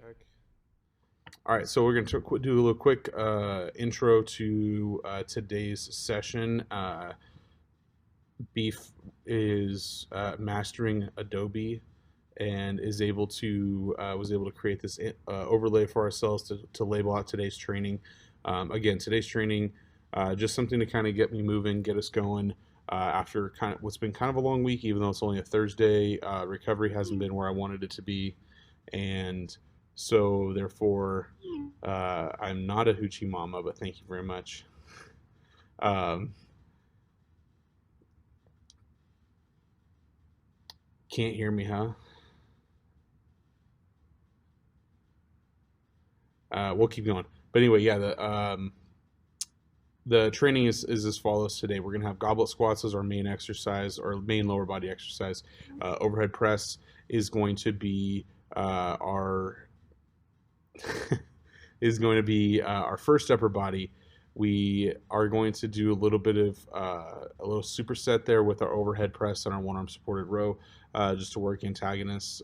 heck? All right, so we're going to do a little quick intro to today's session. Beef is mastering Adobe and is able to was able to create this overlay for ourselves to label out today's training. Again, today's training, just something to kind of get me moving, get us going after kind of what's been kind of a long week, even though it's only a Thursday. Recovery hasn't been where I wanted it to be, and so therefore I'm not a hoochie mama, but thank you very much. Can't hear me, huh? We'll keep going. But anyway, yeah, the training is as follows today. We're going to have goblet squats as our main exercise, or main lower body exercise. Overhead press is going to be our first upper body. We are going to do a little bit of a little superset there with our overhead press and our one arm supported row, just to work antagonist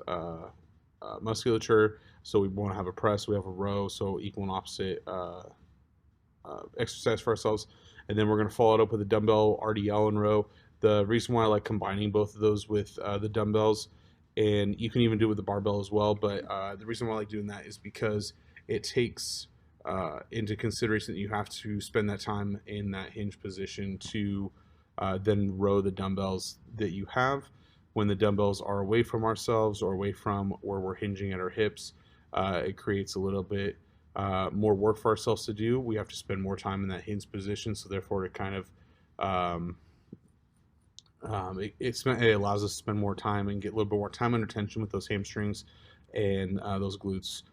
musculature. So we want to have a press, we have a row, so equal and opposite exercise for ourselves. And then we're going to follow it up with a dumbbell RDL and row. The reason why I like combining both of those with the dumbbells, and you can even do it with the barbell as well, but the reason why I like doing that is because it takes into consideration that you have to spend that time in that hinge position to then row the dumbbells that you have. When the dumbbells are away from ourselves or away from where we're hinging at our hips, it creates a little bit more work for ourselves to do. We have to spend more time in that hinge position, so therefore it kind of it allows us to spend more time and get a little bit more time under tension with those hamstrings and those glutes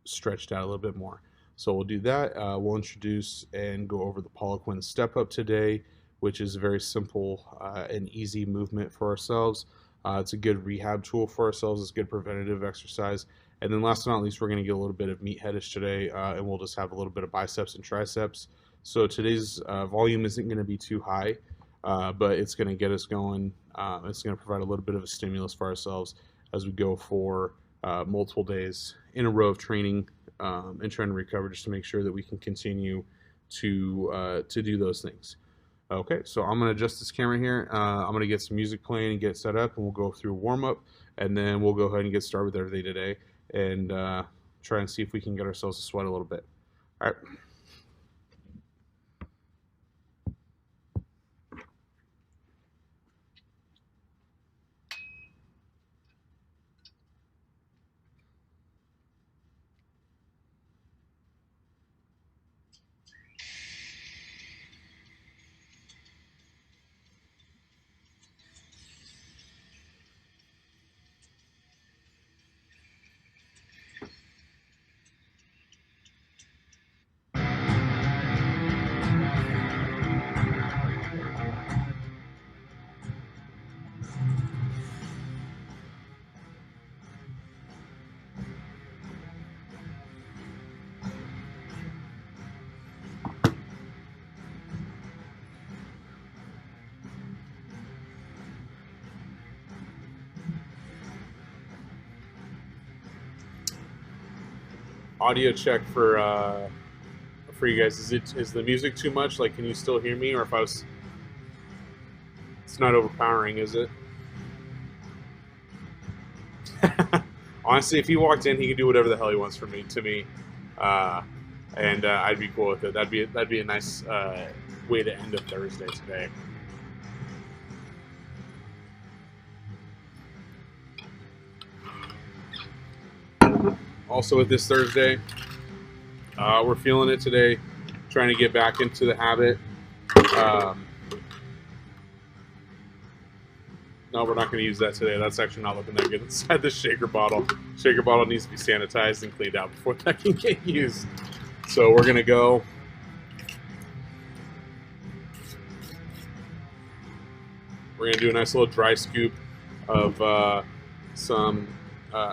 stretched out a little bit more. So we'll do that. We'll introduce and go over the Poliquin Step Up today, which is a very simple and easy movement for ourselves. It's a good rehab tool for ourselves. It's a good preventative exercise. And then last but not least, we're going to get a little bit of meatheadish today, and we'll just have a little bit of biceps and triceps. So today's volume isn't going to be too high, but it's going to get us going. It's going to provide a little bit of a stimulus for ourselves as we go for multiple days in a row of training and trying to recover, just to make sure that we can continue to do those things. Okay, so I'm going to adjust this camera here. I'm going to get some music playing and get set up, and we'll go through a warm-up, and then we'll go ahead and get started with everything today and try and see if we can get ourselves to sweat a little bit. All right. Audio check for you guys. Is the music too much? Like, can you still hear me, or if I was? It's not overpowering, is it? Honestly, if he walked in, he could do whatever the hell he wants to me, and I'd be cool with it. That'd be a nice way to end a Thursday today. Also with this Thursday, we're feeling it today, trying to get back into the habit. No, we're not going to use that today. That's actually not looking that good inside the shaker bottle. Shaker bottle needs to be sanitized and cleaned out before that can get used. So we're going to go. We're going to do a nice little dry scoop of some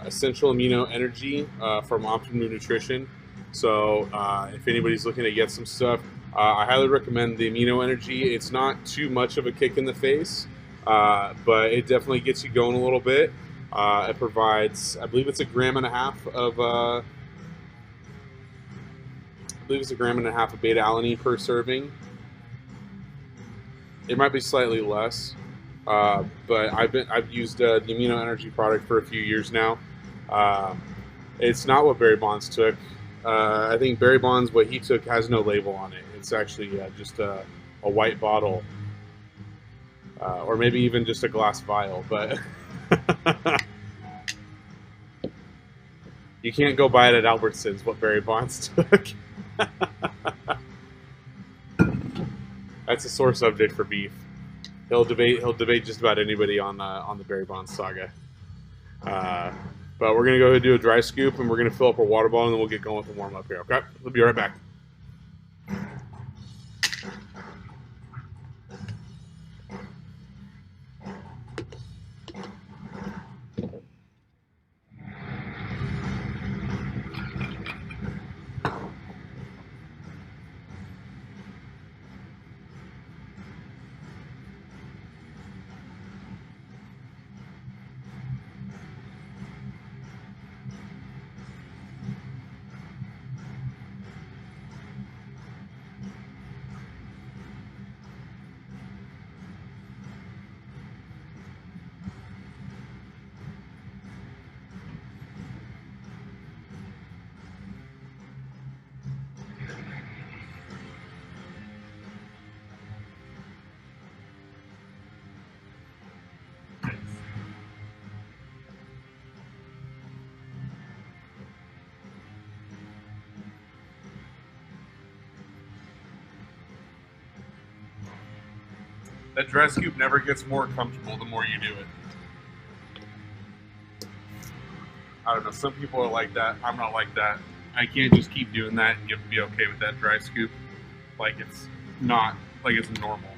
essential amino energy from Optimum Nutrition. So if anybody's looking to get some stuff, I highly recommend the amino energy. It's not too much of a kick in the face, but it definitely gets you going a little bit. It provides, I believe it's 1.5 grams of, I believe it's 1.5 grams of beta alanine per serving. It might be slightly less, but I've used the Amino Energy product for a few years now. It's not what Barry Bonds took. I think Barry Bonds, what he took, has no label on it. It's actually just a white bottle, or maybe even just a glass vial. But you can't go buy it at Albertsons. What Barry Bonds took. That's a sore subject for Beef. He'll debate just about anybody on the Barry Bonds saga. But we're gonna go ahead and do a dry scoop, and we're gonna fill up our water bottle, and then we'll get going with the warm up here. Okay, we'll be right back. That dry scoop never gets more comfortable the more you do it. I don't know, some people are like that. I'm not like that. I can't just keep doing that and be okay with that dry scoop. Like it's not, like it's normal.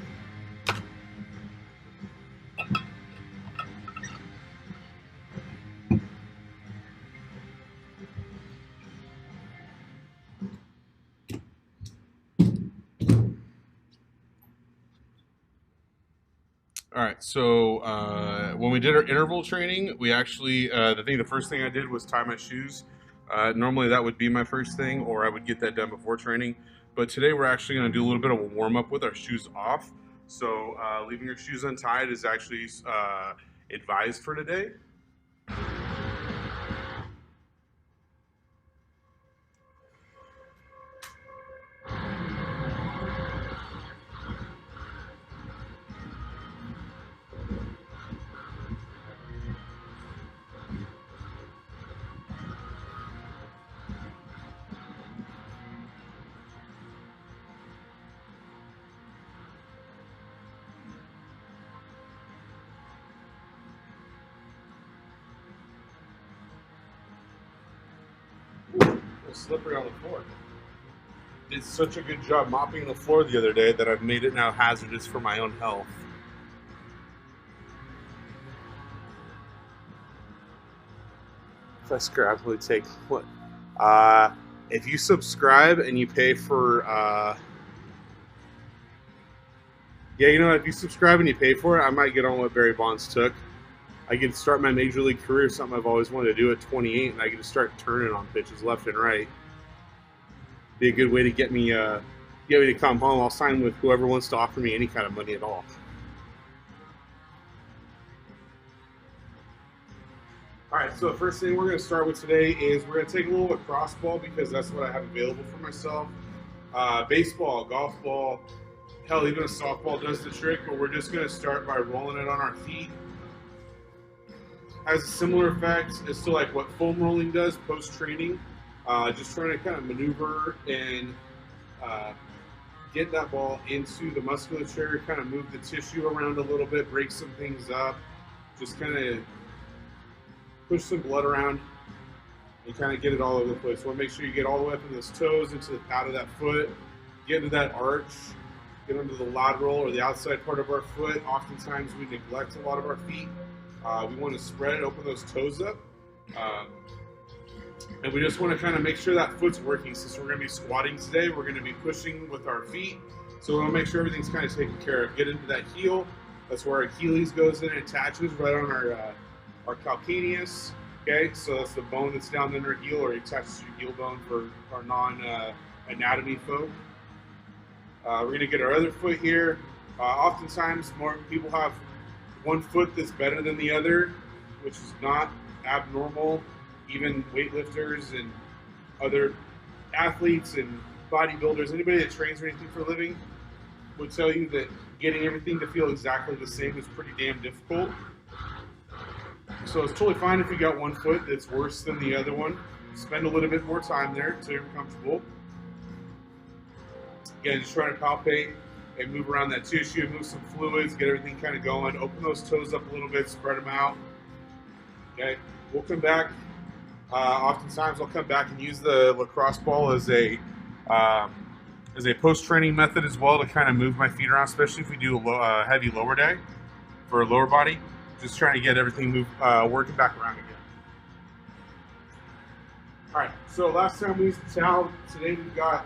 All right, so when we did our interval training, we actually, the first thing I did was tie my shoes. Normally that would be my first thing, or I would get that done before training. But today we're actually gonna do a little bit of a warm up with our shoes off. So leaving your shoes untied is actually advised for today. Slippery on the floor. Did such a good job mopping the floor the other day that I've made it now hazardous for my own health. If I scrap, would take what? If you subscribe and you pay for, yeah, you know, if you subscribe and you pay for it, I might get on what Barry Bonds took. I could start my major league career, something I've always wanted to do at 28, and I could just start turning on pitches left and right. Be a good way to get me to come home. I'll sign with whoever wants to offer me any kind of money at all. All right, so the first thing we're going to start with today is we're going to take a little lacrosse ball because that's what I have available for myself. Baseball, golf ball, hell, even a softball does the trick, but we're just going to start by rolling it on our feet. Has a similar effect as to like what foam rolling does post-training. Just trying to kind of maneuver and get that ball into the musculature, kind of move the tissue around a little bit, break some things up, just kind of push some blood around and kind of get it all over the place. So make sure you get all the way up in those toes, out of that foot, get into that arch, get into the lateral or the outside part of our foot. Oftentimes we neglect a lot of our feet. We want to spread it, open those toes up. And we just want to kind of make sure that foot's working. Since we're going to be squatting today, we're going to be pushing with our feet. So we want to make sure everything's kind of taken care of. Get into that heel. That's where our Achilles goes in and attaches right on our calcaneus. Okay, so that's the bone that's down under your heel, or attaches to your heel bone for our non-anatomy folk. We're going to get our other foot here. Oftentimes, more people have one foot that's better than the other, which is not abnormal. Even weightlifters and other athletes and bodybuilders, anybody that trains or anything for a living, would tell you that getting everything to feel exactly the same is pretty damn difficult. So it's totally fine if you got one foot that's worse than the other one. Spend a little bit more time there until you're comfortable. Again, just trying to palpate and move around that tissue, move some fluids, get everything kind of going. Open those toes up a little bit, spread them out. Okay, we'll come back. Oftentimes I'll come back and use the lacrosse ball as a post-training method as well, to kind of move my feet around, especially if we do a heavy lower day for a lower body. Just trying to get everything working back around again. All right, so last time we used the towel. Today we've got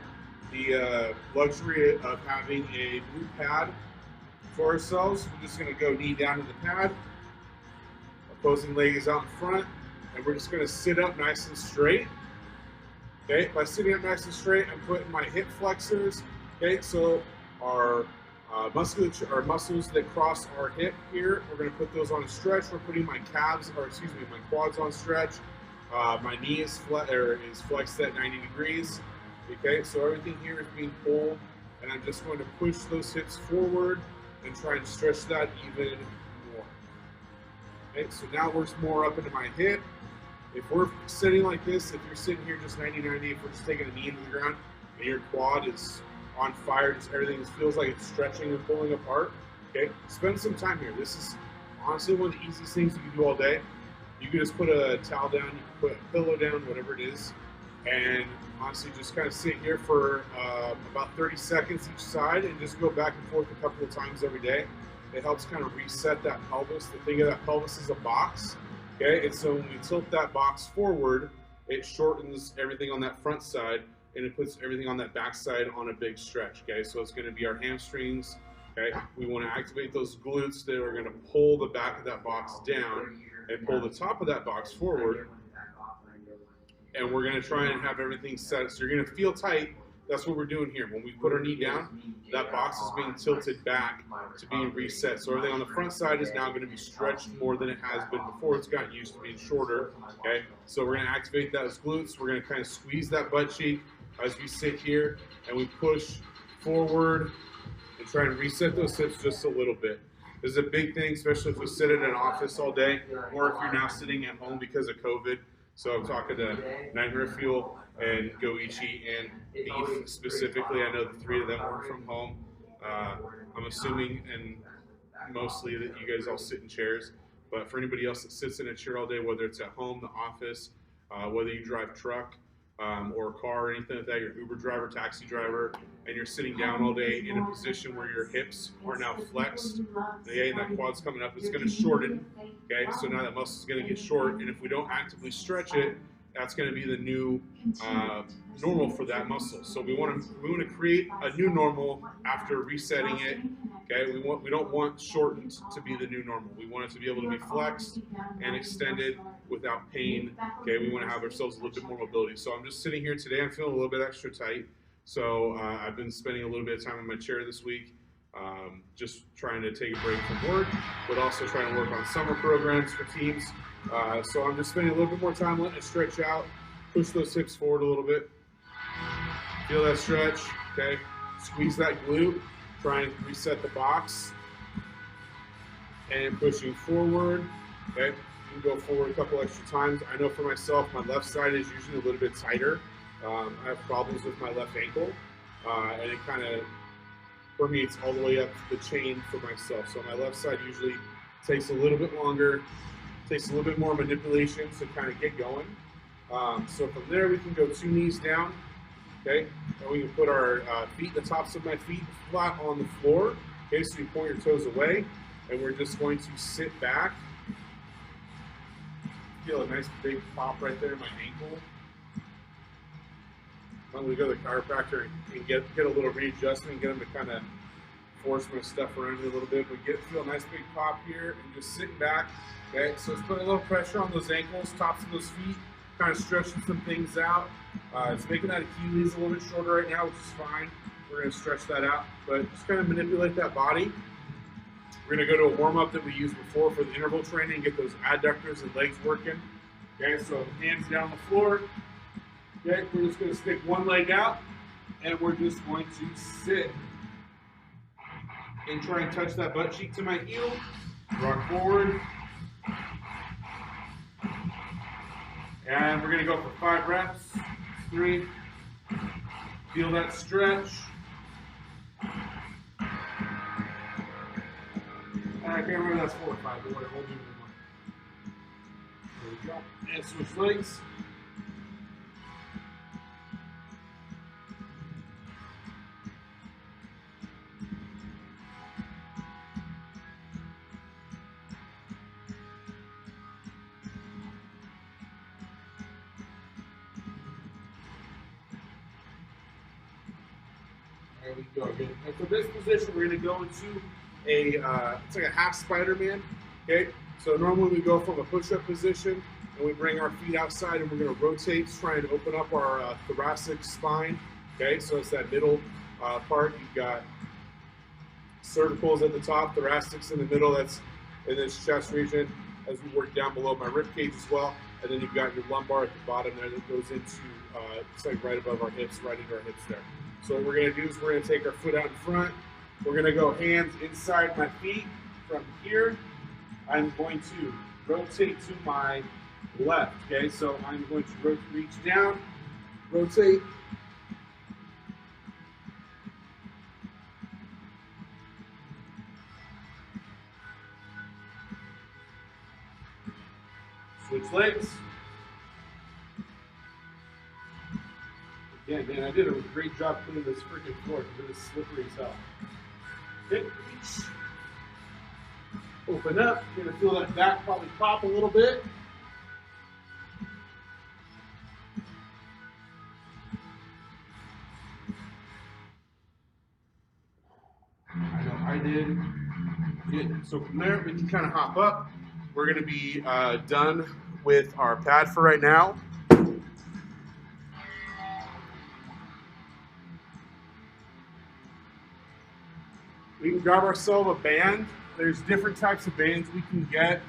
the luxury of having a blue pad for ourselves. We're just going to go knee down to the pad. Opposing leg is out in front, and we're just going to sit up nice and straight. Okay, by sitting up nice and straight, I'm putting my hip flexors. Okay, so our muscles that cross our hip here, we're going to put those on a stretch. We're putting my my quads on stretch. My knee is flexed at 90 degrees. Okay, so everything here is being pulled, and I'm just going to push those hips forward and try and stretch that even more. Okay, so now it works more up into my hip. If we're sitting like this, if you're sitting here just 90-90, if we're just taking a knee into the ground and your quad is on fire, just everything feels like it's stretching and pulling apart, okay, spend some time here. This is honestly one of the easiest things you can do all day. You can just put a towel down, you can put a pillow down, whatever it is, and honestly just kind of sit here for about 30 seconds each side and just go back and forth a couple of times every day. It helps kind of reset that pelvis. The thing of that pelvis is a box. Okay, and so when we tilt that box forward, it shortens everything on that front side, and it puts everything on that back side on a big stretch. Okay, so it's going to be our hamstrings. Okay, we want to activate those glutes that are going to pull the back of that box down and pull the top of that box forward. And we're going to try and have everything set. So you're going to feel tight. That's what we're doing here. When we put our knee down, that box is being tilted back to being reset. So everything on the front side is now going to be stretched more than it has been before. It's gotten used to being shorter. Okay, so we're going to activate those glutes. We're going to kind of squeeze that butt cheek as we sit here, and we push forward and try and reset those hips just a little bit. This is a big thing, especially if we sit in an office all day, or if you're now sitting at home because of COVID. So I'm talking to Nightmare Fuel and Goichi and Beef specifically. I know the three of them work from home. I'm assuming, and mostly, that you guys all sit in chairs. But for anybody else that sits in a chair all day, whether it's at home, the office, whether you drive truck or a car or anything like that, you're Uber driver, taxi driver, and you're sitting down all day in a position where your hips are now flexed, okay, and that quad's coming up, it's going to shorten. Okay, so now that muscle is going to get short, and if we don't actively stretch it, that's going to be the new normal for that muscle. So we want to create a new normal after resetting it. Okay, we don't want shortened to be the new normal. We want it to be able to be flexed and extended without pain. Okay, we want to have ourselves a little bit more mobility. So I'm just sitting here today. I'm feeling a little bit extra tight. So I've been spending a little bit of time in my chair this week. Just trying to take a break from work, but also trying to work on summer programs for teams. So I'm just spending a little bit more time letting it stretch out, push those hips forward a little bit. Feel that stretch, okay? Squeeze that glute, try and reset the box. And pushing forward, okay? You can go forward a couple extra times. I know for myself, my left side is usually a little bit tighter. I have problems with my left ankle, and it kind of permeates all the way up the chain for myself. So my left side usually takes a little bit longer, takes a little bit more manipulation to kind of get going. So from there, we can go 2 knees down, okay? And we can put our feet, the tops of my feet, flat on the floor. Okay, so you point your toes away, and we're just going to sit back. Feel a nice big pop right there in my ankle. I'm going to go to the chiropractor and get a little readjustment, get them to kind of force my stuff around you a little bit, but feel a nice big pop here and just sitting back. Okay, so it's putting a little pressure on those ankles, tops of those feet, kind of stretching some things out. It's making that Achilles a little bit shorter right now, which is fine. We're going to stretch that out, but just kind of manipulate that body. We're going to go to a warm-up that we used before for the interval training, get those adductors and legs working. Okay, so hands down on the floor. Okay, we're just going to stick one leg out, and we're just going to sit and try and touch that butt cheek to my heel. Rock forward. And we're going to go for 5 reps. 3. Feel that stretch. I can't remember if that's 4 or 5, but whatever, we'll do one. There we go. And switch legs. There we go again. And for this position, we're going to go into it's like a half Spider-Man. Okay, so normally we go from a push-up position and we bring our feet outside and we're going to rotate to try and open up our thoracic spine. Okay, so it's that middle part. You've got cervicals at the top, thoracics in the middle. That's in this chest region as we work down below my rib cage as well. And then you've got your lumbar at the bottom there that goes into it's like right above our hips, right into our hips there. So what we're going to do is we're going to take our foot out in front. We're going to go hands inside my feet from here. I'm going to rotate to my left, okay? So I'm going to reach down, rotate. Switch legs. Again, man, I did a great job cleaning this freaking floor because it is slippery as hell. Okay, reach. Open up. You're going to feel that back probably pop a little bit. I know I did. Good. So from there, we can kind of hop up. We're going to be done with our pad for right now. We can grab ourselves a band. There's different types of bands we can get.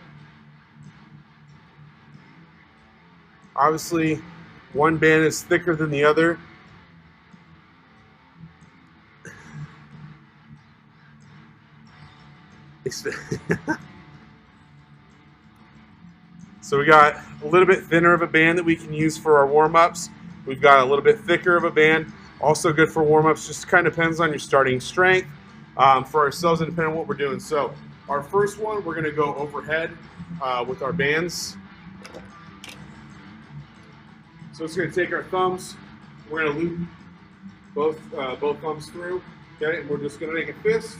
Obviously, one band is thicker than the other. So we got a little bit thinner of a band that we can use for our warm-ups. We've got a little bit thicker of a band, also good for warm-ups. Just kind of depends on your starting strength. For ourselves and depending on what we're doing. So our first one, we're going to go overhead with our bands. So it's going to take our thumbs. We're going to loop both thumbs through. Okay, and we're just going to make a fist.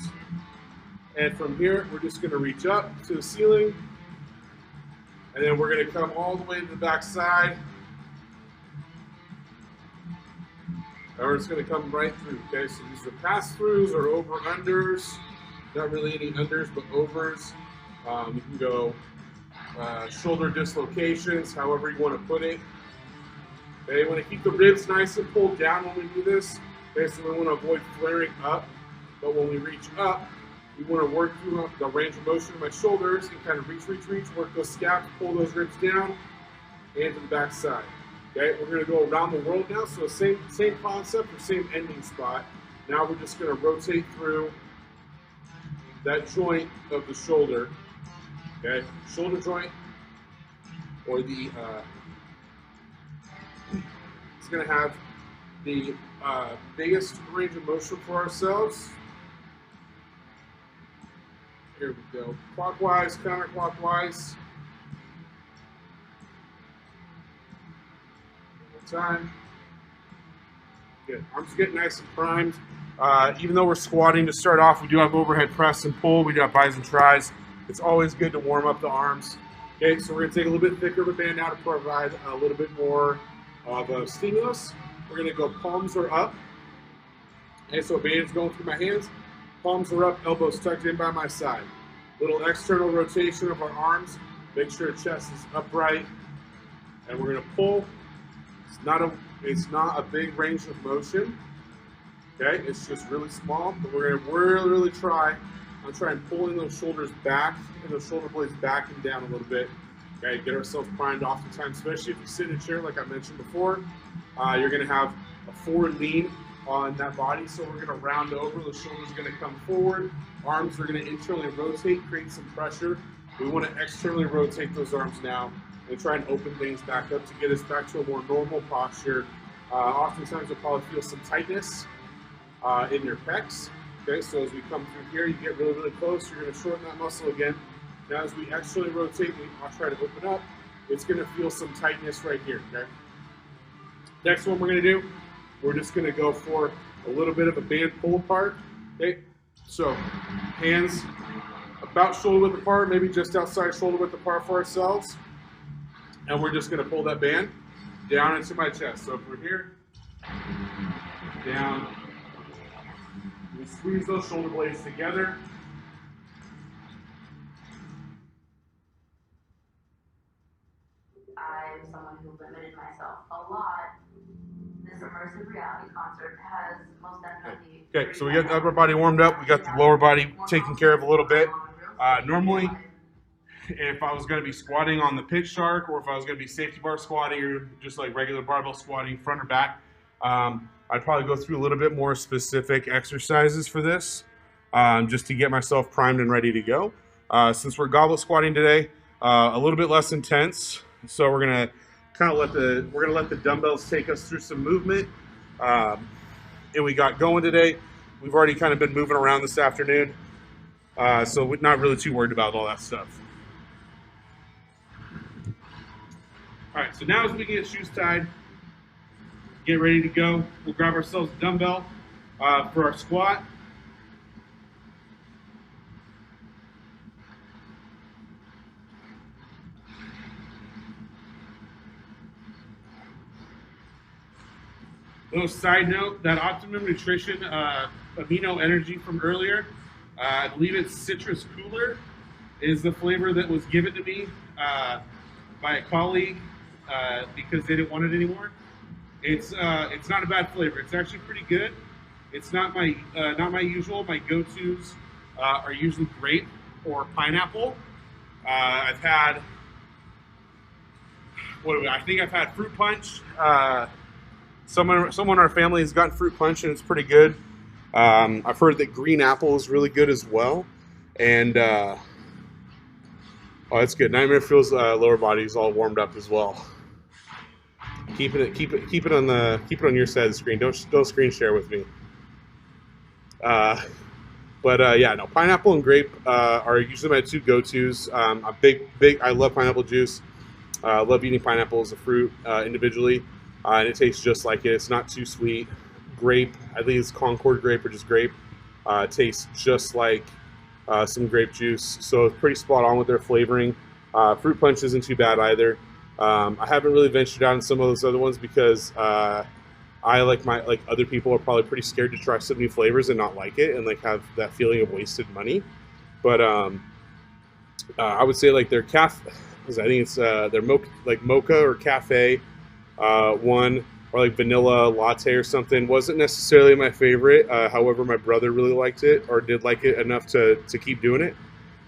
And from here, we're just going to reach up to the ceiling. And then we're going to come all the way to the back side. And we're just going to come right through, okay? So these are pass-throughs or over-unders. Not really any unders, but overs. You can go shoulder dislocations, however you want to put it. Okay, you want to keep the ribs nice and pulled down when we do this. Okay, so we want to avoid flaring up. But when we reach up, we want to work through the range of motion of my shoulders and kind of reach, work those scaps, pull those ribs down, and to the back side. Okay, we're going to go around the world now, so same concept or same ending spot. Now we're just going to rotate through that joint of the shoulder, okay, shoulder joint, or the, it's going to have the biggest range of motion for ourselves. Here we go, clockwise, counterclockwise. Time. Good. Arms getting nice and primed. Even though we're squatting to start off, we do have overhead press and pull. We do have bis and tris. It's always good to warm up the arms. Okay, so we're going to take a little bit thicker of a band now to provide a little bit more of a stimulus. We're going to go palms are up. Okay, so band's going through my hands. Palms are up, elbows tucked in by my side. Little external rotation of our arms. Make sure our chest is upright. And we're gonna pull. It's not a big range of motion. Okay, it's just really small, but we're gonna really try on trying pulling those shoulders back and those shoulder blades back and down a little bit. Okay, get ourselves primed oftentimes, especially if you sit in a chair like I mentioned before. You're gonna have a forward lean on that body, so we're gonna round over, the shoulders are gonna come forward, arms are gonna internally rotate, create some pressure. We wanna externally rotate those arms now and try and open things back up to get us back to a more normal posture. Oftentimes you'll probably feel some tightness in your pecs. Okay, so as we come through here, you get really close, you're gonna shorten that muscle again. Now as we externally rotate, I'll try to open up, it's gonna feel some tightness right here, okay? Next one we're gonna do, we're just gonna go for a little bit of a band pull apart, okay? So, hands about shoulder width apart, maybe just outside shoulder width apart for ourselves. And we're just gonna pull that band down into my chest. So if we're here, down, we squeeze those shoulder blades together. I'm someone who limited myself a lot. This immersive reality concert has most definitely... Okay, so we got the upper body warmed up, we got the lower body taken care of a little bit. Normally, if I was going to be squatting on the pitch shark, or if I was going to be safety bar squatting, or just like regular barbell squatting, front or back, I'd probably go through a little bit more specific exercises for this, just to get myself primed and ready to go. Since we're goblet squatting today, a little bit less intense, so we're gonna kind of let the dumbbells take us through some movement. And we got going today. We've already kind of been moving around this afternoon, so we're not really too worried about all that stuff. All right, so now as we get shoes tied, get ready to go, we'll grab ourselves a dumbbell for our squat. Little side note, that Optimum Nutrition Amino Energy from earlier, I believe it's Citrus Cooler, is the flavor that was given to me by a colleague because they didn't want it anymore. It's not a bad flavor. It's actually pretty good. It's not my usual. My go-tos are usually grape or pineapple. I've had I think I've had fruit punch. Someone in our family has gotten fruit punch and it's pretty good. I've heard that green apple is really good as well. And oh, that's good. Nightmare Feels lower body is all warmed up as well. Keep it on your side of the screen. Don't screen share with me. Yeah, no, pineapple and grape are usually my two go-tos. I love pineapple juice. I love eating pineapple as a fruit individually. And it tastes just like it. It's not too sweet. Grape, I think it's Concord grape or just grape. Tastes just like some grape juice. So it's pretty spot on with their flavoring. Fruit punch isn't too bad either. I haven't really ventured out in some of those other ones because I like other people are probably pretty scared to try some new flavors and not like it and like have that feeling of wasted money. But I would say like their cafe, I think it's their mocha or cafe one, or like vanilla latte or something, wasn't necessarily my favorite. However, my brother really liked it or did like it enough to keep doing it.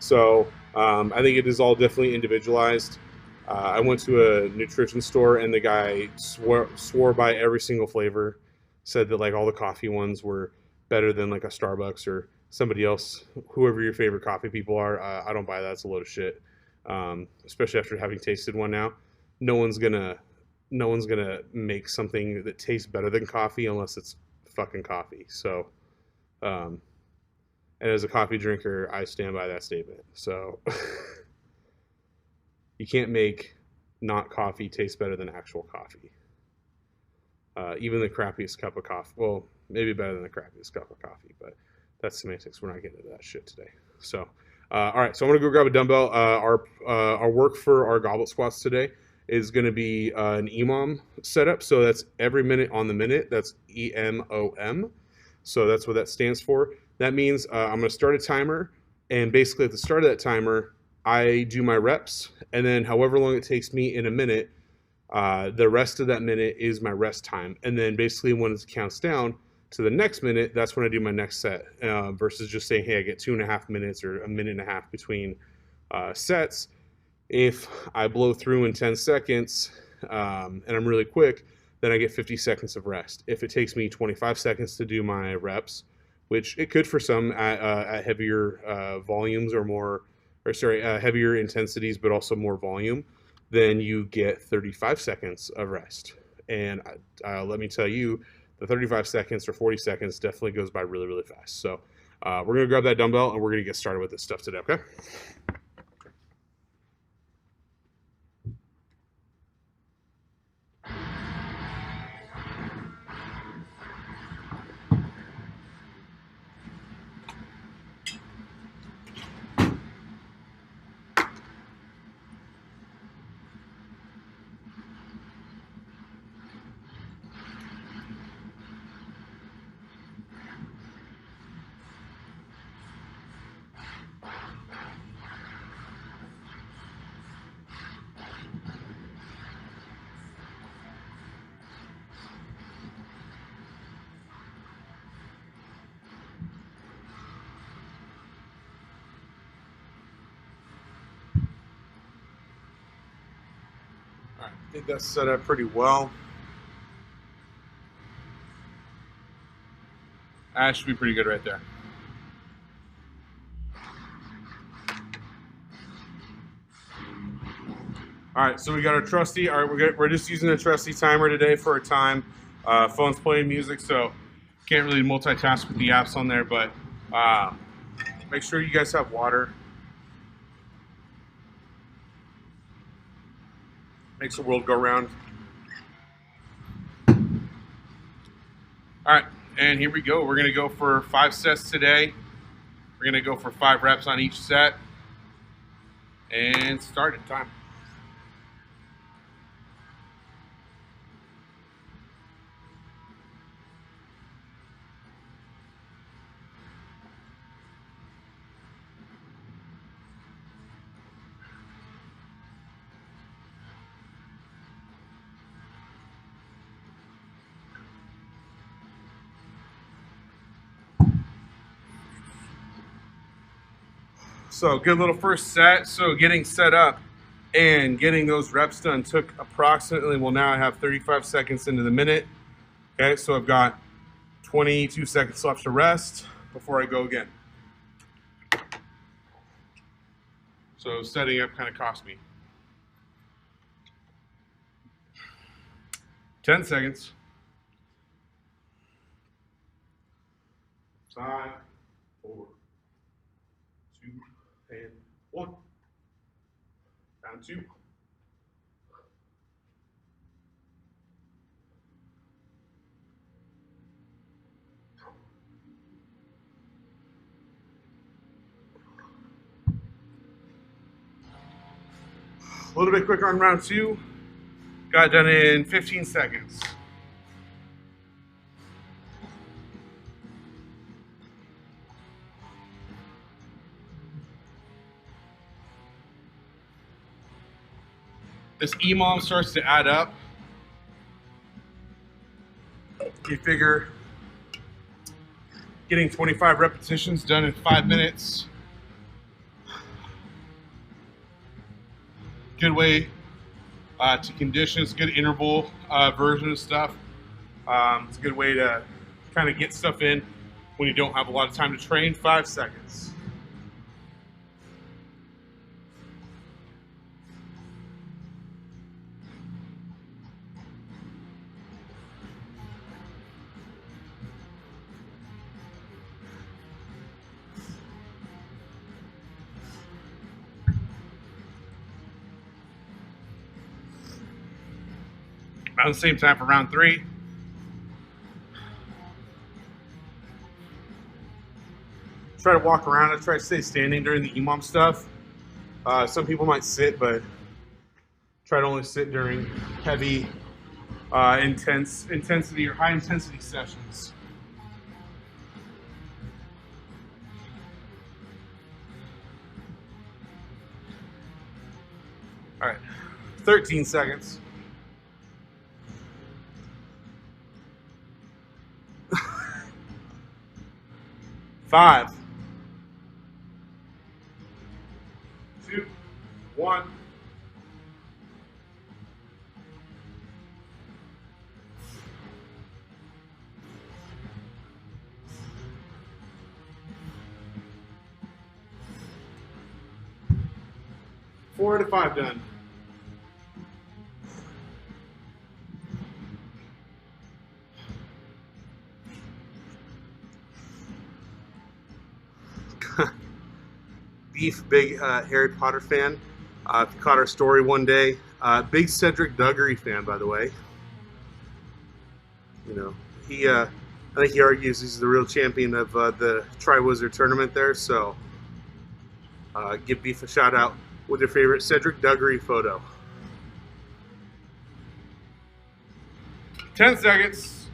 So I think it is all definitely individualized. I went to a nutrition store and the guy swore by every single flavor, said that like all the coffee ones were better than like a Starbucks or somebody else, whoever your favorite coffee people are. I don't buy that. It's a load of shit. Especially after having tasted one now. No one's gonna make something that tastes better than coffee unless it's fucking coffee. So, and as a coffee drinker, I stand by that statement. So you can't make not coffee taste better than actual coffee. Even the crappiest cup of coffee, well, maybe better than the crappiest cup of coffee, but that's semantics. We're not getting into that shit today. So, all right, so I'm gonna go grab a dumbbell. Our work for our goblet squats today is going to be an EMOM setup. So that's every minute on the minute. That's EMOM. So that's what that stands for. That means I'm going to start a timer, and basically at the start of that timer, I do my reps, and then however long it takes me in a minute, the rest of that minute is my rest time. And then basically when it counts down to the next minute, that's when I do my next set, versus just saying, hey, I get 2.5 minutes or a minute and a half between sets. If I blow through in 10 seconds and I'm really quick, then I get 50 seconds of rest. If it takes me 25 seconds to do my reps, which it could for some at heavier volumes or more, or sorry, heavier intensities, but also more volume, then you get 35 seconds of rest. And let me tell you, the 35 seconds or 40 seconds definitely goes by really, really fast. So we're going to grab that dumbbell and we're going to get started with this stuff today, okay? All right, I think that's set up pretty well. That should be pretty good right there. All right, so we got our trusty. All right, we're just using a trusty timer today for our time. Phone's playing music, so can't really multitask with the apps on there, but make sure you guys have water. Makes the world go round. All right, and here we go. We're gonna go for 5 sets today. We're gonna go for 5 reps on each set. And start it, time. So good little first set. So getting set up and getting those reps done took approximately, well, now I have 35 seconds into the minute. Okay, so I've got 22 seconds left to rest before I go again. So setting up kind of cost me 10 seconds. 5, 4, 2, and 1. Down 2. A little bit quicker on round 2. Got done in 15 seconds. This EMOM starts to add up. You figure getting 25 repetitions done in 5 minutes. Good way to condition. It's a good interval version of stuff. It's a good way to kind of get stuff in when you don't have a lot of time to train. 5 seconds. Around the same time for round 3. Try to walk around. I try to stay standing during the EMOM stuff. Some people might sit, but try to only sit during heavy, intensity or high intensity sessions. 13 seconds. Five, 2, 1. Four out of 5 done. Beef, big Harry Potter fan. If you caught our story one day, big Cedric Diggory fan, by the way. You know, I think he argues he's the real champion of the Tri-Wizard tournament there. So, give Beef a shout out with your favorite Cedric Diggory photo. 10 seconds.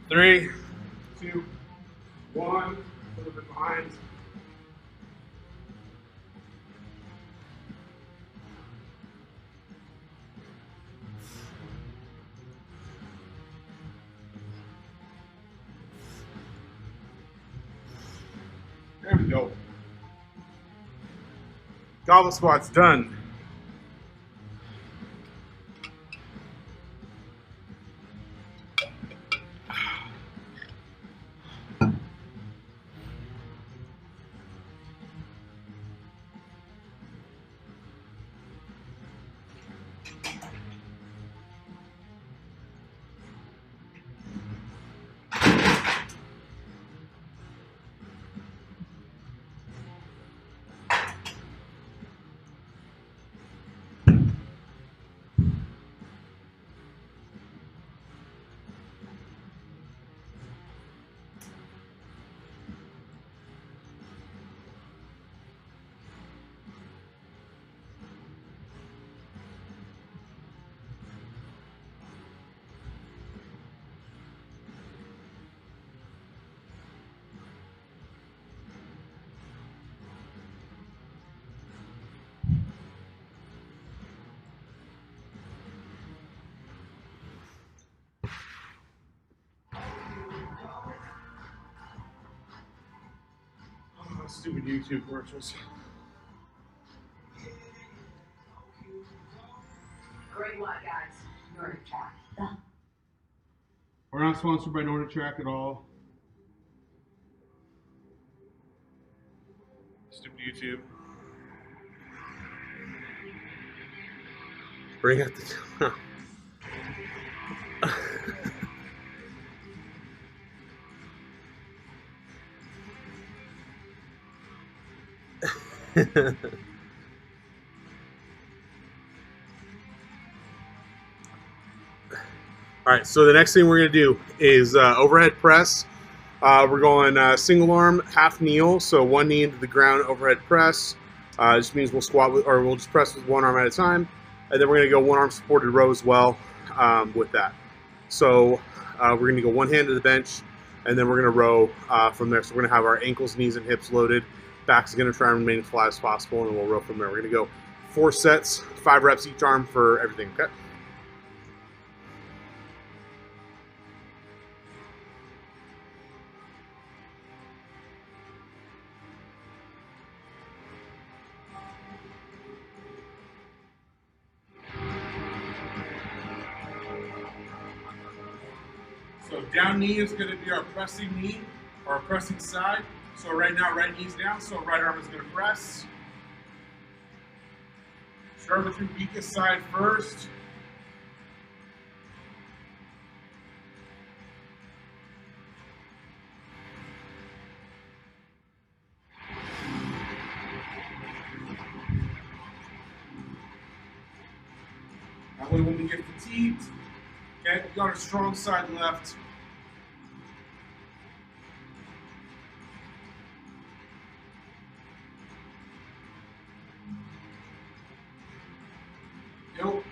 3, 2, 1. A little bit behind. There we go. Goblet Squats done. Stupid YouTube commercials. Great one, guys. Nordic Track. We're not sponsored by Nordic Track at all. Stupid YouTube. Bring out the camera. All right, so the next thing we're going to do is overhead press. We're going single arm, half kneel, so one knee into the ground, overhead press. Just means we'll squat with, or we'll just press with one arm at a time, and then we're going to go one arm supported row as well with that. So we're going to go one hand to the bench, and then we're going to row from there. So we're going to have our ankles, knees, and hips loaded. Back's going to try and remain as flat as possible, and then we'll row from there. We're going to go 4 sets, 5 reps each arm for everything, okay? So down knee is going to be our pressing knee, or our pressing side. So right now, right knee's down, so right arm is going to press. Start with your weakest side first. That way when we get fatigued, okay, we got our strong side left. Nope.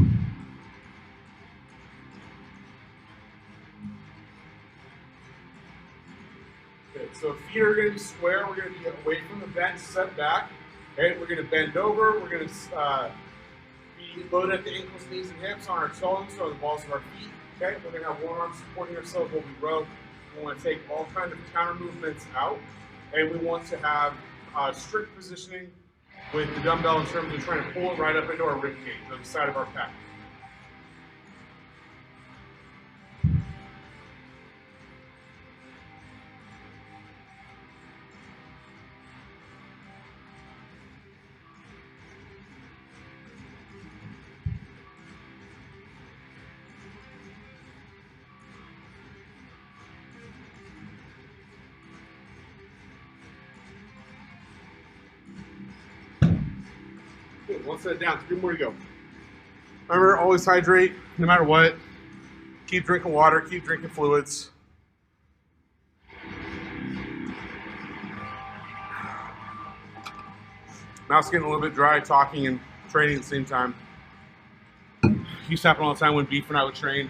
Good. good. So feet are going to be square. We're going to be away from the bench, set back. Okay, we're going to bend over. We're going to be loaded at the ankles, knees, and hips on our toes or the balls of our feet. Okay, we're going to have one arm supporting ourselves while we row. We want to take all kinds of counter movements out, and we want to have strict positioning with the dumbbell in terms of trying to pull it right up into our rib cage, on the side of our pec. Good, one set down, 3 more to go. Remember, always hydrate, no matter what. Keep drinking water, keep drinking fluids. Mouth's getting a little bit dry, talking and training at the same time. Used to happen all the time when Beef and I would train.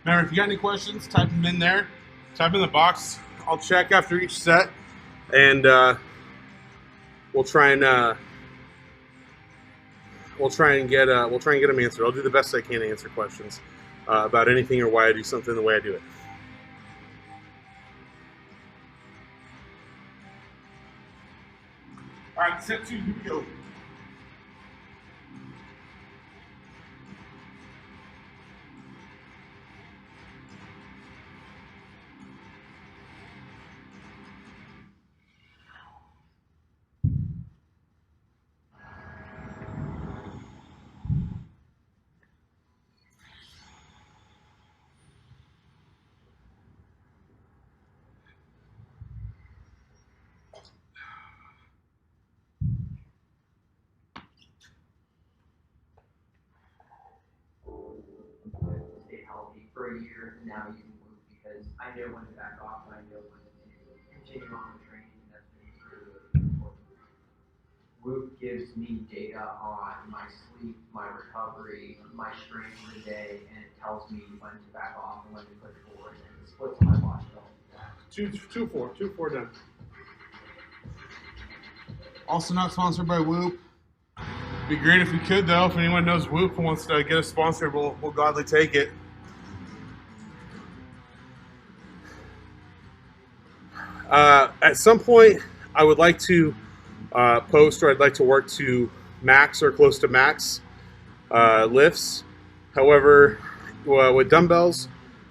Remember, if you got any questions, type them in there. Type in the box. I'll check after each set, and we'll try and get them answered. I'll do the best I can to answer questions about anything or why I do something the way I do it. All right, set 2, here we go. Stay healthy for a year now using Whoop because I know when to back off and I know when to continue on the training, and that's been really important. Whoop gives me data on my sleep, my recovery, my strength for the day, and it tells me when to back off and when to push forward, and it splits my watch all that. 2-4 done. Also not sponsored by Whoop. Be great if we could, though. If anyone knows Whoop and wants to get us sponsored, we'll gladly take it. At some point, I would like to post, or I'd like to work to max or close to max lifts. However, with dumbbells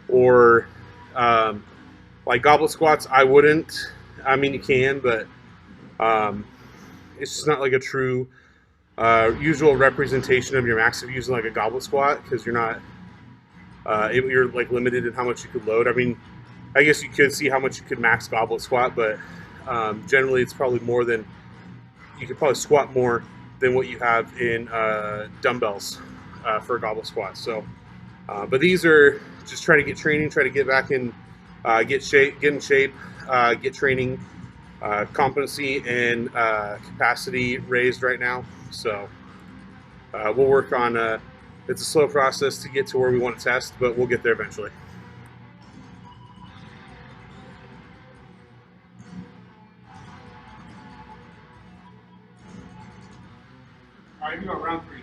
or like goblet squats, I wouldn't. I mean, you can, but it's just not like a true usual representation of your max if you're using like a goblet squat, because you're not you're like limited in how much you could load. I mean, I guess you could see how much you could max goblet squat, but generally it's probably more than you could probably squat more than what you have in dumbbells for a goblet squat. So, but these are just trying to get training, try to get back in, get in shape, get training competency and capacity raised right now. So we'll work on. It's a slow process to get to where we want to test, but we'll get there eventually. All right, we go round 3.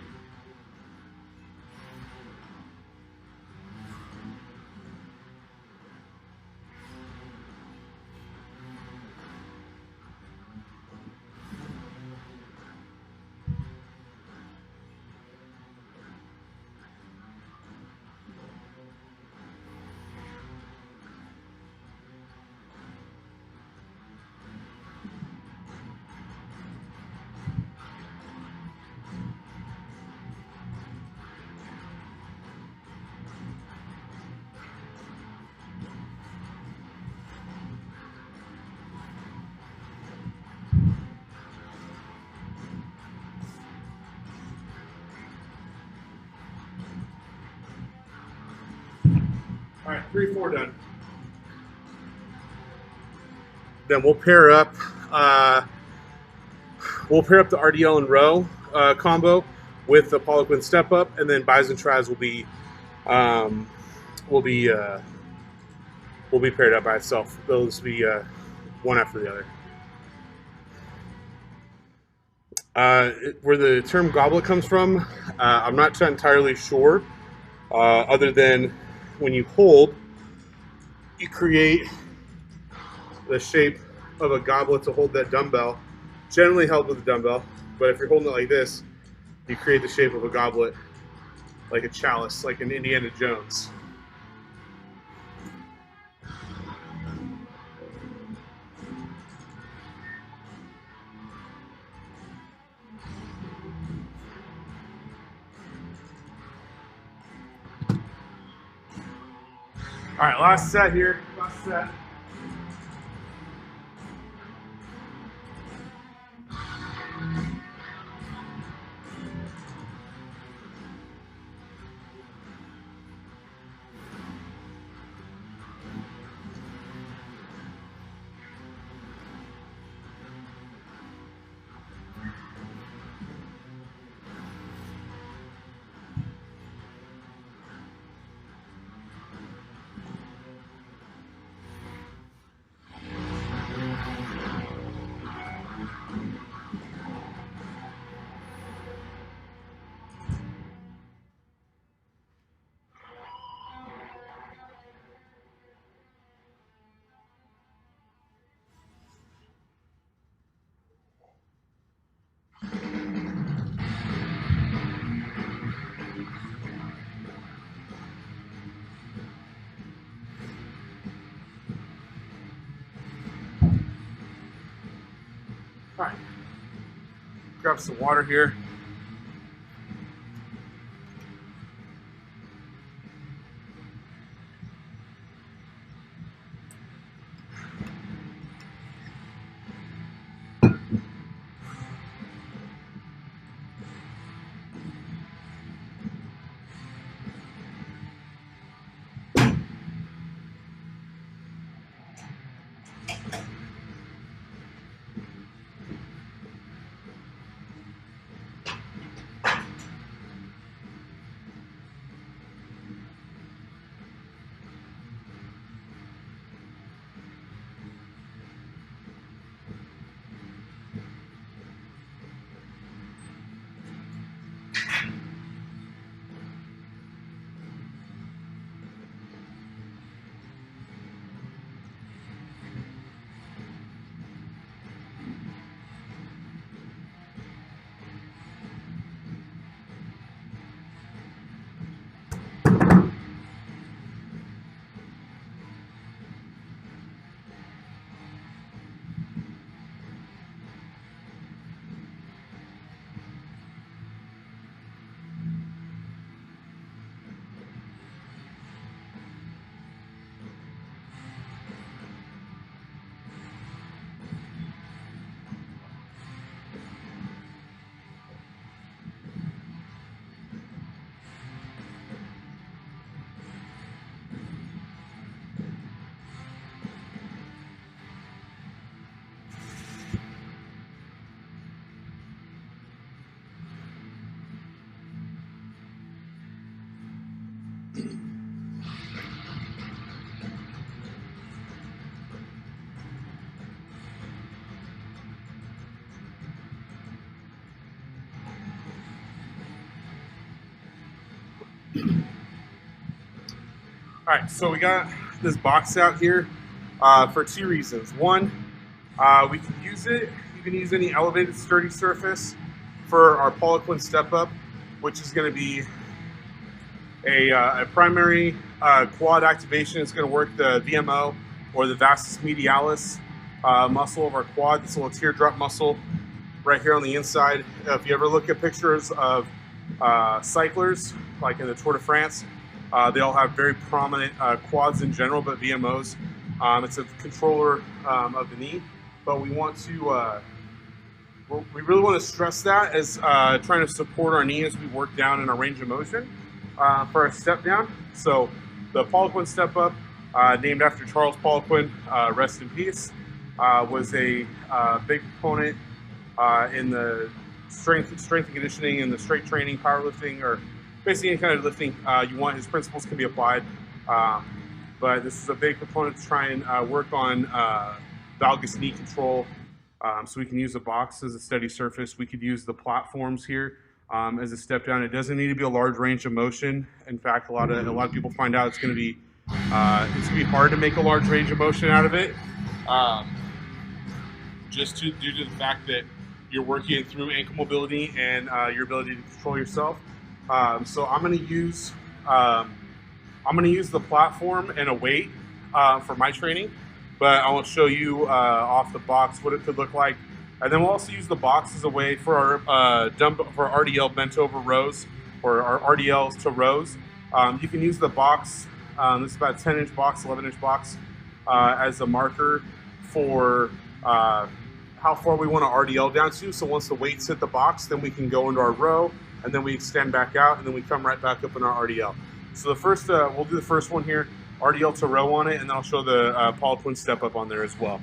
All right, 3, 4 done. Then we'll pair up. We'll pair up the RDL and row combo with the Poliquin Step Up, and then Biceps and Triceps will be paired up by itself. Those will be one after the other. Where the term goblet comes from, I'm not entirely sure. Other than when you hold, you create the shape of a goblet to hold that dumbbell. Generally held with a dumbbell, but if you're holding it like this, you create the shape of a goblet, like a chalice, like an Indiana Jones. All right, last set here. Last set. All right, grab some water here. All right, so we got this box out here for 2 reasons. One, we can use it. You can use any elevated sturdy surface for our Poliquin Step Up, which is going to be a primary quad activation. It's going to work the VMO or the vastus medialis muscle of our quad. This little teardrop muscle right here on the inside. If you ever look at pictures of cyclers, like in the Tour de France, they all have very prominent quads in general, but VMOs. It's a controller of the knee, but we want to, we really want to stress that as trying to support our knee as we work down in our range of motion for our step down. So the Poliquin Step Up, named after Charles Poliquin, rest in peace, was a big proponent in the strength and conditioning and the strength training, powerlifting, or basically any kind of lifting you want. His principles can be applied. But this is a big proponent to try and work on valgus knee control. So we can use the box as a steady surface. We could use the platforms here as a step down. It doesn't need to be a large range of motion. In fact, a lot of people find out it's going to be hard to make a large range of motion out of it, just due to the fact that you're working through ankle mobility and your ability to control yourself. So I'm going to use the platform and a weight for my training, but I will show you off the box what it could look like. And then we'll also use the box as a way for our RDL bent over rows, or our RDLs to rows. You can use the box, this is about a 10-inch box, 11-inch box, as a marker for how far we want to RDL down to. So once the weights hit the box, then we can go into our row, and then we extend back out, and then we come right back up in our RDL. So the first, we'll do the first one here, RDL to row on it, and then I'll show the Poliquin Step Up on there as well.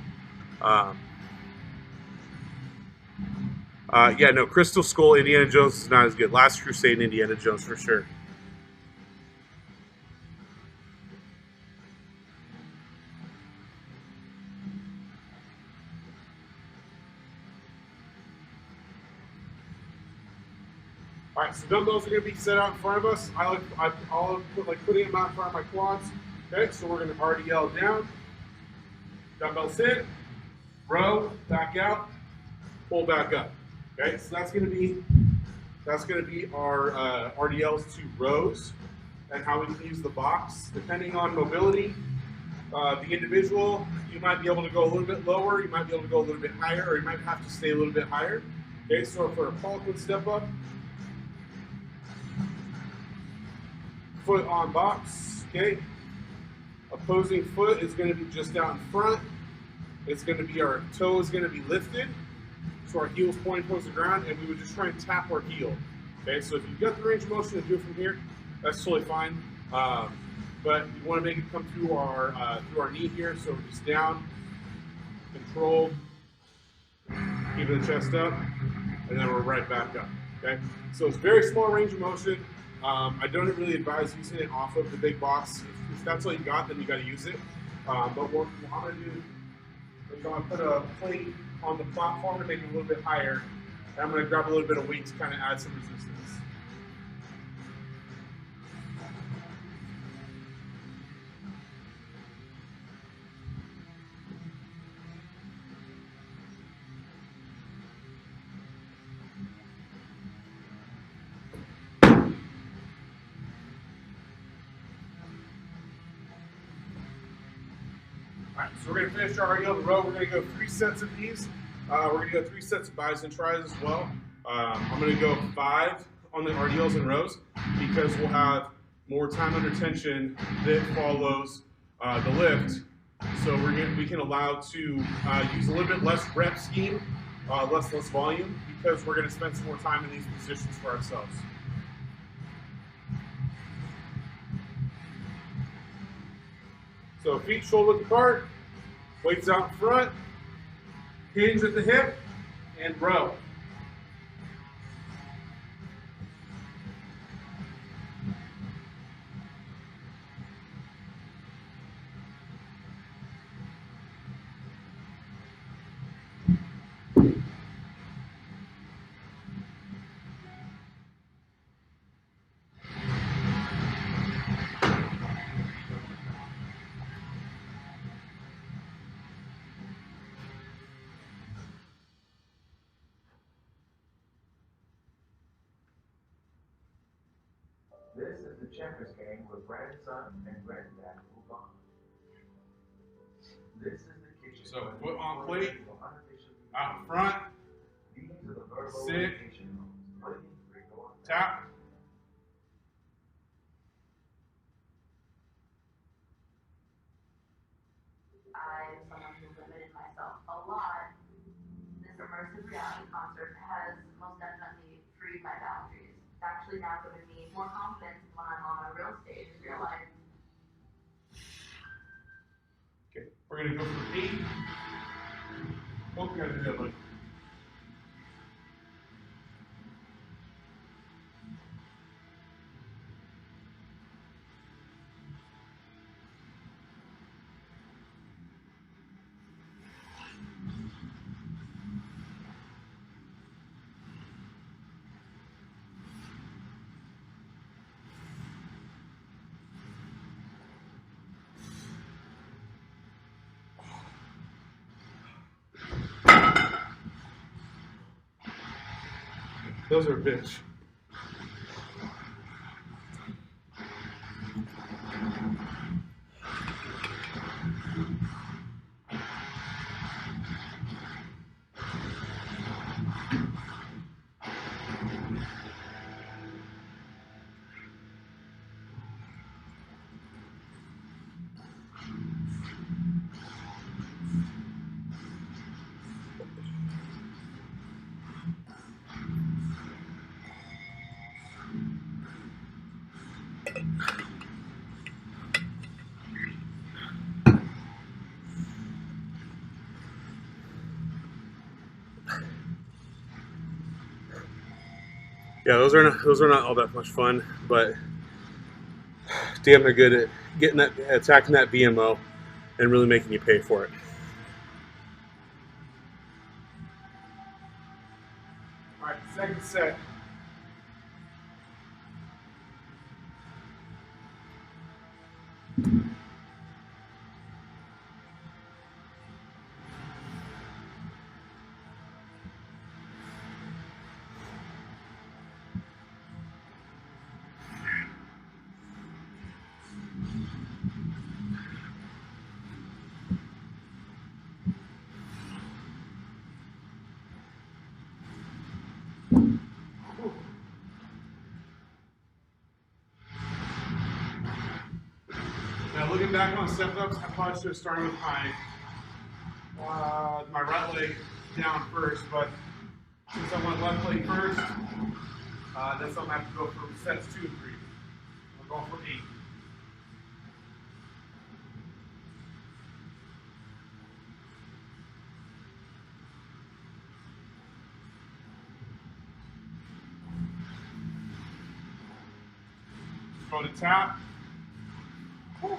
Yeah, no, Crystal Skull, Indiana Jones is not as good. Last Crusade, Indiana Jones for sure. All right, so dumbbells are going to be set out in front of us. I'll put putting them out in front of my quads. Okay, so we're going to RDL down, dumbbells in, row, back out, pull back up. Okay, so that's going to be our RDLs to rows, and how we can use the box depending on mobility. The individual, you might be able to go a little bit lower, you might be able to go a little bit higher, or you might have to stay a little bit higher. Okay, so for a Poliquin Step Up, foot on box, okay? Opposing foot is going to be just out in front. It's going to be, our toe is going to be lifted, so our heel's pointing towards the ground, and we would just try and tap our heel. Okay, so if you've got the range of motion to do it from here, that's totally fine. But you want to make it come through our knee here, so we're just down, control, keeping the chest up, and then we're right back up. Okay, so it's very small range of motion. I don't really advise using it off of the big box. If that's all you got, then you got to use it. But what I'm going to do is I'm going to put a plate on the platform to make it a little bit higher. And I'm going to grab a little bit of weight to kind of add some resistance. Alright, so we're going to finish our RDL in a row. We're going to go 3 sets of these. We're going to go 3 sets of bis and tris as well. I'm going to go 5 on the RDLs and rows because we'll have more time under tension that follows the lift. So we can allow to use a little bit less rep scheme, less volume, because we're going to spend some more time in these positions for ourselves. So feet shoulder width apart, weights out in front, hinge at the hip, and row. This is the checkers game where grandson and granddad move on. This is the kitchen. So foot on plate, out in front, sit, tap. I'm someone who limited myself a lot. This immersive reality concert has most definitely freed my boundaries. It's actually now given me more confidence when I'm on a real stage in real life. We're gonna go for 8. Oh, we gotta do that, buddy. Those are a bitch. Yeah, those are not all that much fun, but damn, they're good at getting that, attacking that BMO, and really making you pay for it. All right, second set. Now looking back on step ups, I probably should have started with my right leg down first, but since I went left leg first, that's something I have to go for sets 2 and 3. I'm going for 8. Go to tap. Woo.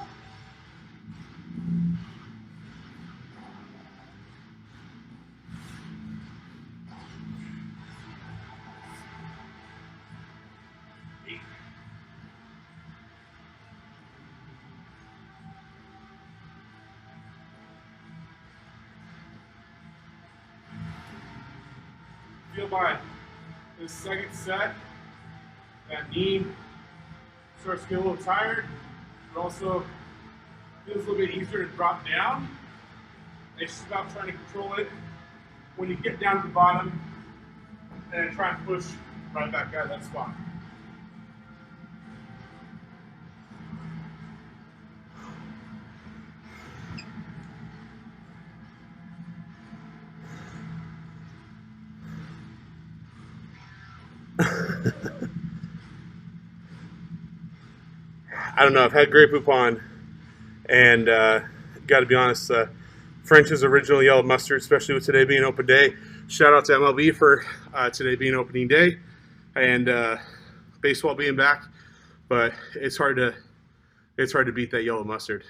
Feel by this second set, that knee starts to get a little tired, but also feels a little bit easier to drop down. It's just about trying to control it when you get down to the bottom and try and push right back out of that spot. I don't know. I've had Grey Poupon, and got to be honest, French's original yellow mustard, especially with today being open day. Shout out to MLB for today being opening day, and baseball being back. But it's hard to beat that yellow mustard.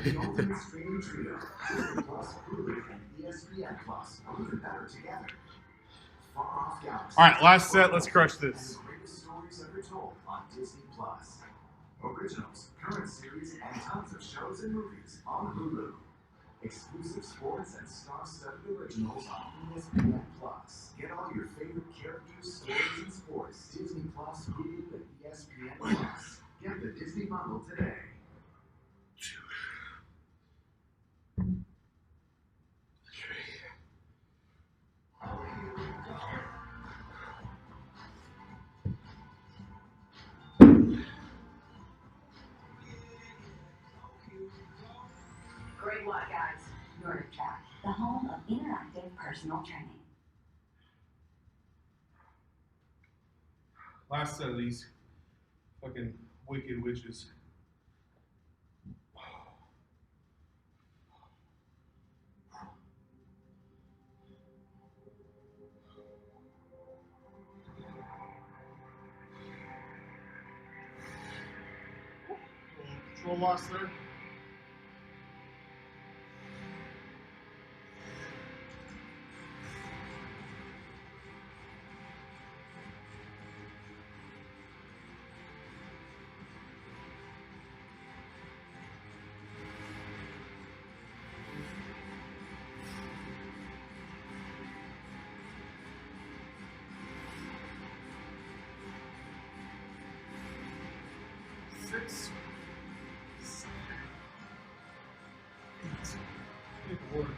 The ultimate streaming trio, Disney Plus, Hulu, and ESPN Plus, are even better together. Far Off Galaxies. All right, last set. Let's crush this. The greatest stories ever told on Disney Plus. Originals, current series, and tons of shows and movies on Hulu. Exclusive sports and star-studded originals on ESPN Plus. Get all your favorite characters, stories, and sports. Disney Plus, Hulu, and ESPN Plus. Get the Disney bundle today. Great work, guys. Untitled Chapter, the home of interactive personal training. Last set of these fucking wicked witches. Control loss there. Six. Good Lord.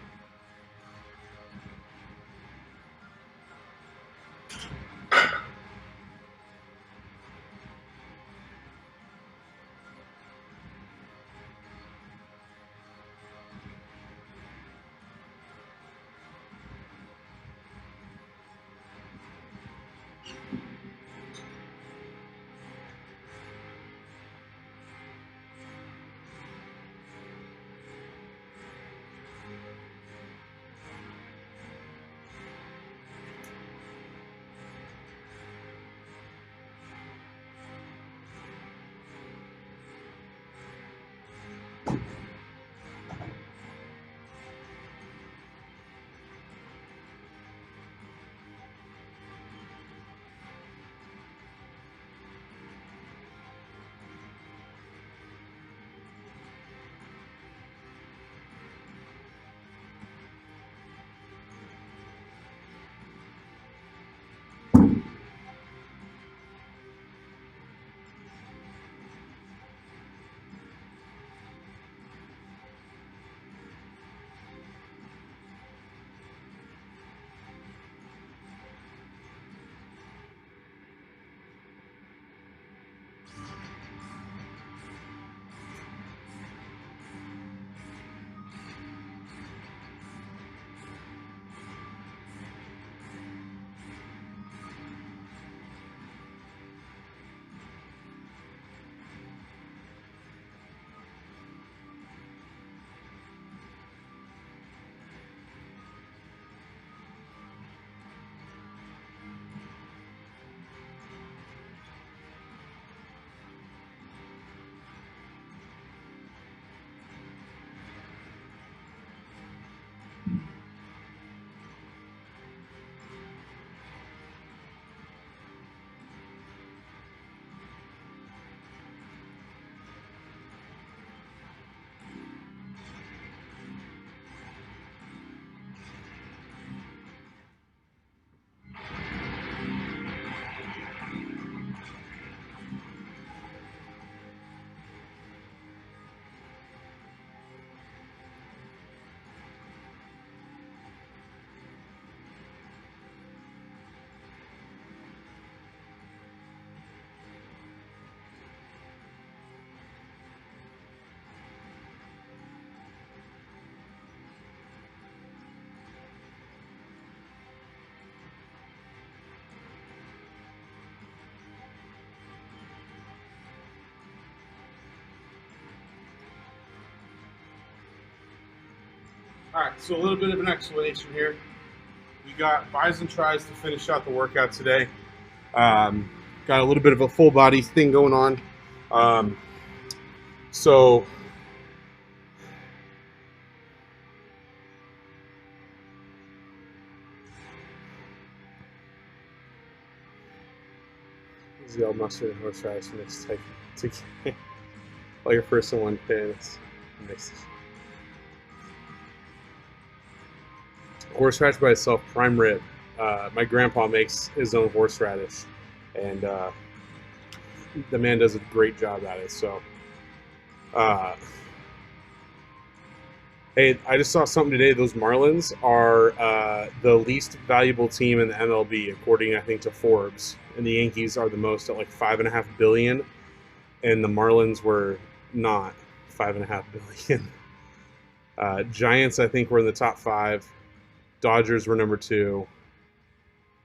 All right, so a little bit of an explanation here. We got bis and tris to finish out the workout today. Got a little bit of a full body thing going on. So ZL mustard and horseradish mixed together. Like your first in one pan, it's mixed. Horseradish by itself, prime rib. My grandpa makes his own horseradish, and the man does a great job at it. So, hey, I just saw something today. Those Marlins are the least valuable team in the MLB, according, I think, to Forbes. And the Yankees are the most at like $5.5 billion, and the Marlins were not $5.5 billion. Giants, I think, were in the top 5. Dodgers were number 2,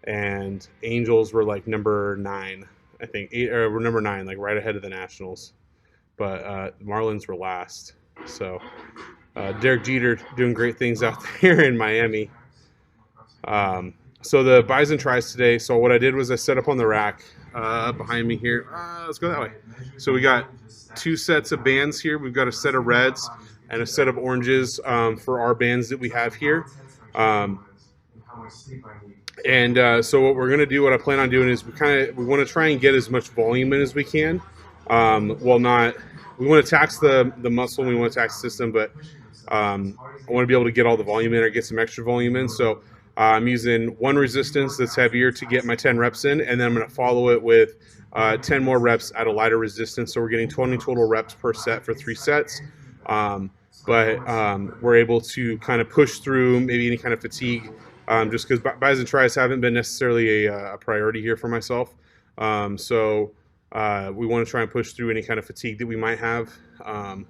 and Angels were like number 9. I think 8 or we're number 9, like right ahead of the Nationals. But Marlins were last. So Derek Jeter doing great things out there in Miami. So the buys and tries today. So what I did was I set up on the rack behind me here. Let's go that way. So we got 2 sets of bands here. We've got a set of reds and a set of oranges for our bands that we have here. So what we're gonna do, what I plan on doing is we want to try and get as much volume in as we can. We want to tax the muscle, and we want to tax the system, but I want to be able to get all the volume in or get some extra volume in. So I'm using 1 resistance that's heavier to get my 10 reps in, and then I'm going to follow it with 10 more reps at a lighter resistance. So we're getting 20 total reps per set for 3 sets. We're able to kind of push through maybe any kind of fatigue, just because buys and tries haven't been necessarily a priority here for myself. We want to try and push through any kind of fatigue that we might have, and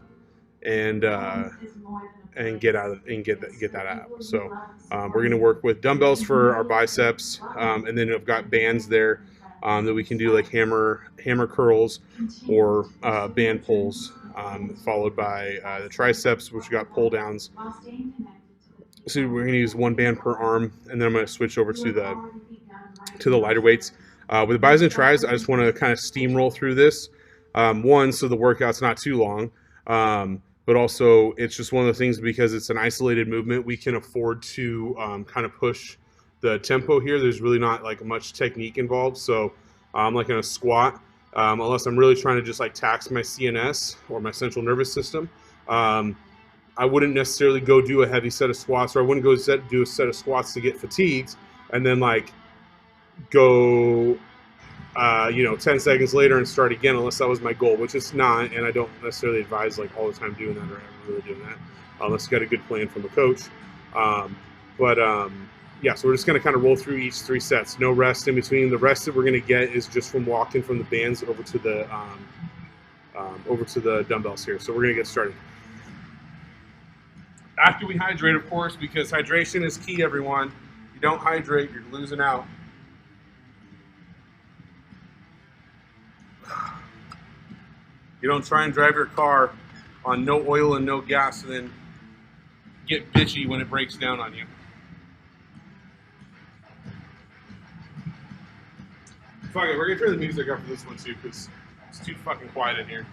get that out. So we're going to work with dumbbells for our biceps, and then I've got bands there that we can do like hammer curls or band pulls, followed by the triceps, which we got pull downs. So we're going to use 1 band per arm, and then I'm going to switch over to the lighter weights. With the buys and tries, I just want to kind of steamroll through this. One, so the workout's not too long, but also it's just one of the things, because it's an isolated movement, we can afford to kind of push the tempo here. There's really not like much technique involved. So like in a squat, unless I'm really trying to just like tax my CNS or my central nervous system, I wouldn't necessarily go do a heavy set of squats, or I wouldn't go do a set of squats to get fatigued and then like go 10 seconds later and start again, unless that was my goal, which it's not, and I don't necessarily advise like all the time doing that or ever really doing that unless you got a good plan from a coach. So we're just going to kind of roll through each 3 sets, no rest in between. The rest that we're going to get is just from walking from the bands over to the dumbbells here. So we're going to get started. After we hydrate, of course, because hydration is key, everyone. If you don't hydrate, you're losing out. You don't try and drive your car on no oil and no gas and then get bitchy when it breaks down on you. Fuck it, we're gonna turn the music up for this one too, because it's too fucking quiet in here.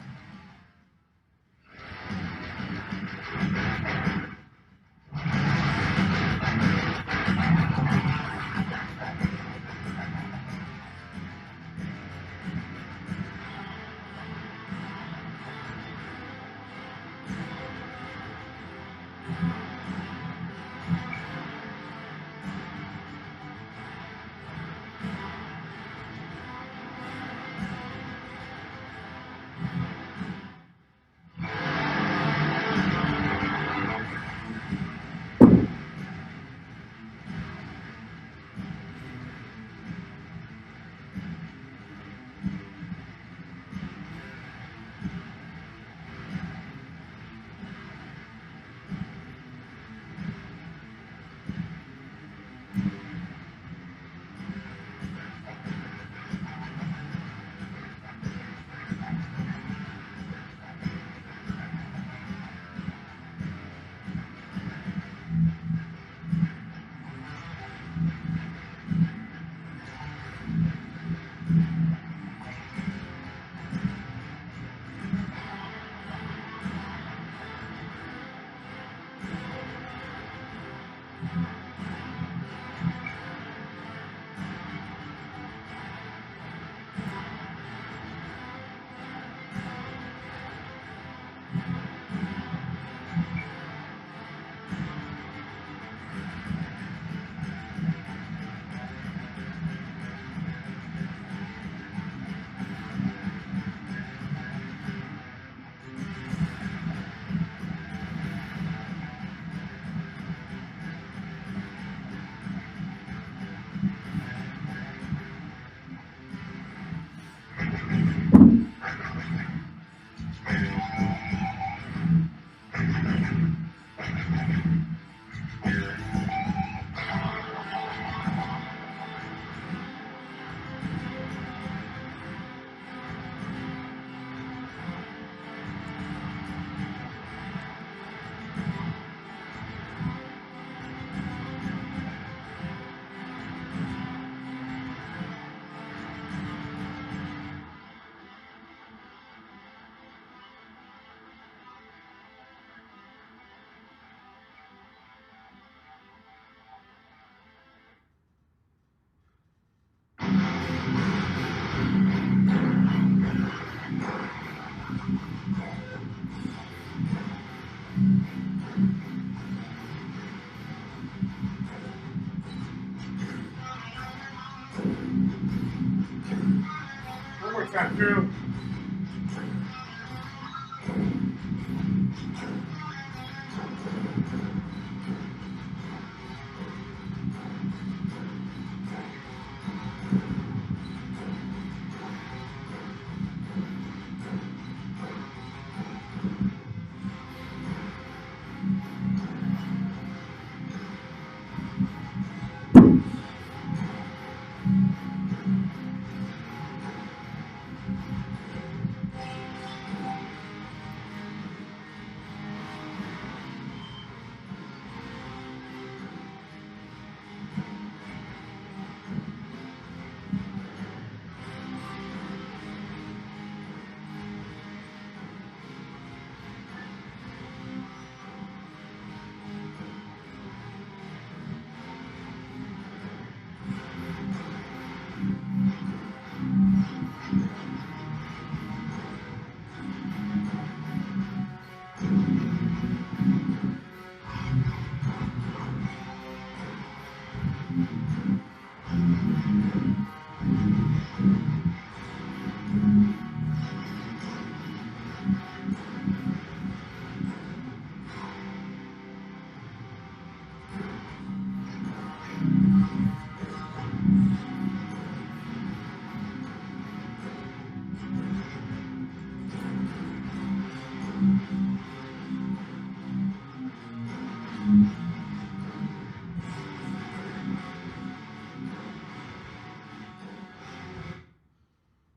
crew.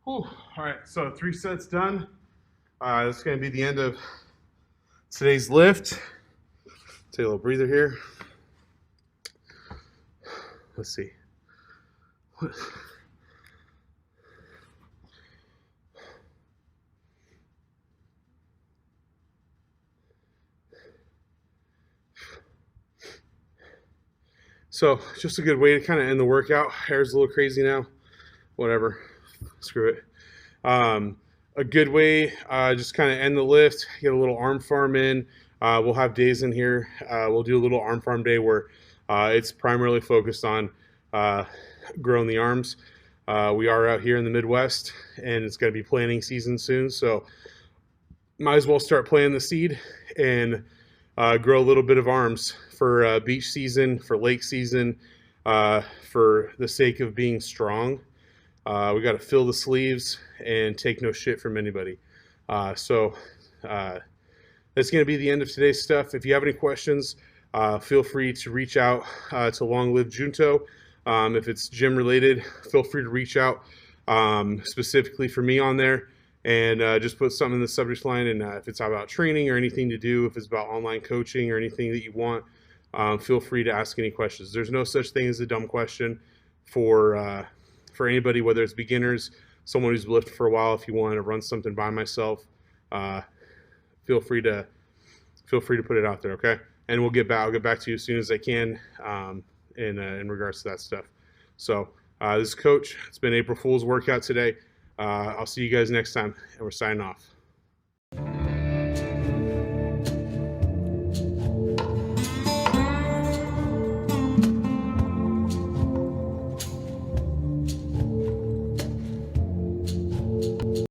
Whew. All right, so 3 sets done. This is going to be the end of today's lift. Take a little breather here. Let's see. So just a good way to kind of end the workout. Hair's a little crazy now. Whatever. Screw it. A good way, just kind of end the lift, get a little arm farm in. We'll have days in here. We'll do a little arm farm day where it's primarily focused on growing the arms. We are out here in the Midwest, and it's going to be planting season soon, so might as well start planting the seed and grow a little bit of arms for beach season, for lake season, for the sake of being strong. We got to fill the sleeves and take no shit from anybody. So that's going to be the end of today's stuff. If you have any questions, feel free to reach out to LongLiveJunto. If it's gym related, feel free to reach out specifically for me on there, and just put something in the subject line. And if it's about training or anything to do, if it's about online coaching or anything that you want, feel free to ask any questions. There's no such thing as a dumb question for anybody, whether it's beginners, someone who's lifted for a while. If you want to run something by myself, feel free to put it out there, okay? And I'll get back to you as soon as I can in regards to that stuff. So this is Coach. It's been April Fool's workout today. I'll see you guys next time, and we're signing off.